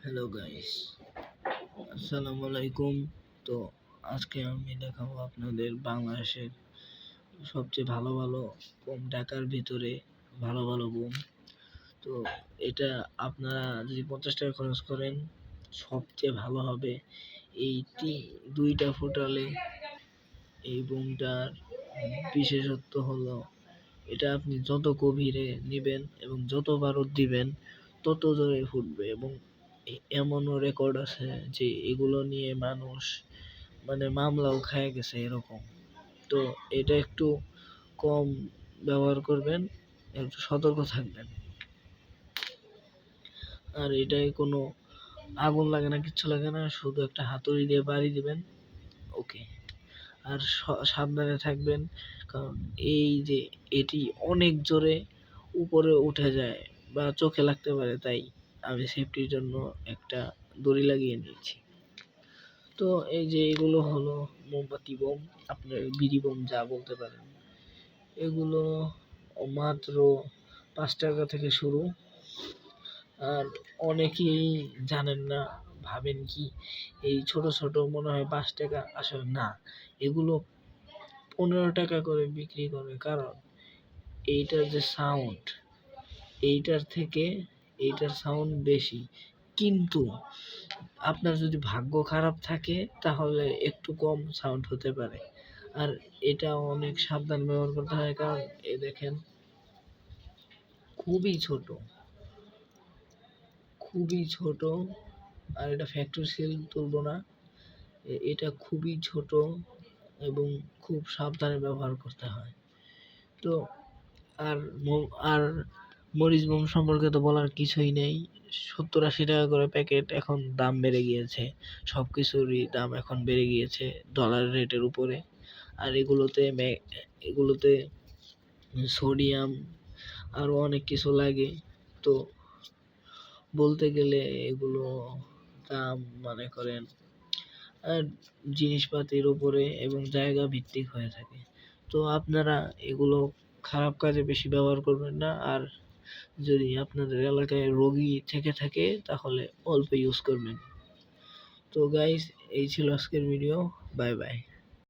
Hello guys, আসসালামু আলাইকুম। তো আজকে আমি দেখাবো আপনাদের বাংলাদেশের সবচেয়ে ভালো ভালো বোম, ঢাকার ভিতরে ভালো ভালো বোম। তো এটা আপনারা যদি 50 টাকা খরচ করেন সবচেয়ে ভালো হবে। এই দুইটা ফুটালে এই বোমটার বিশেষত্ব হলো এটা আপনি যত গভীরে নেবেন এবং যত বারুদ দিবেন তত জোরে ফুটবে। এবং এমনও রেকর্ড আছে যে এগুলো নিয়ে মানুষ মামলাও খেয়ে গেছে এরকম। তো এটা একটু কম ব্যবহার করবেন, একটু সতর্ক থাকবেন। আর এটায় কোনো আগুন লাগে না, কিচ্ছু লাগে না, শুধু একটা হাতুড়ি দিয়ে বাড়ি দিবেন, ওকে। আর সাবধানে থাকবেন, কারণ এই যে এটি অনেক জোরে উপরে উঠে যায় বা চোখে লাগতে পারে, তাই আমি সেফটির জন্য একটা দড়ি লাগিয়ে নিয়েছি। তো এই যে এগুলো হলো মোমবাতি বোম, আপনার বিড়ি বোম যা বলতে পারেন। এগুলো মাত্র 5 টাকা থেকে শুরু। আর অনেকেই জানেন না, ভাবেন কি এই ছোট ছোট মনে হয় 5 টাকা, আসলে না, এগুলো 15 টাকা করে বিক্রি করে। কারণ এইটার যে সাউন্ড, এইটার থেকে এইটার সাউন্ড বেশি। কিন্তু আপনার যদি ভাগ্য খারাপ থাকে তাহলে একটু কম সাউন্ড হতে পারে। আর এটা অনেক সাবধান ব্যবহার করতে হয়, কারণ এ দেখেন খুবই ছোট, খুবই ছোট। আর এটা ফ্যাক্টরি সিল তুলবো না, এটা খুবই ছোট এবং খুব সাবধানে ব্যবহার করতে হয়। তো আর আর মরিচ বোম সম্পর্কে তো বলার কিছুই নেই। 70-80 টাকা করে প্যাকেট, এখন দাম বেড়ে গিয়েছে, সব কিছুরই দাম এখন বেড়ে গিয়েছে ডলার রেটের উপরে। আর এগুলোতে সোডিয়াম আরও অনেক কিছু লাগে। তো বলতে গেলে এগুলো দাম মনে করেন জিনিসপাতির উপরে এবং জায়গা ভিত্তিক হয়ে থাকে। তো আপনারা এগুলো খারাপ কাজে বেশি ব্যবহার করবেন না। আর যদি আপনাদের এলাকায় রোগী থেকে থাকে তাহলে অল্প ইউজ করবেন। তো গাইস, এই ছিল আজকের ভিডিও। Bye bye.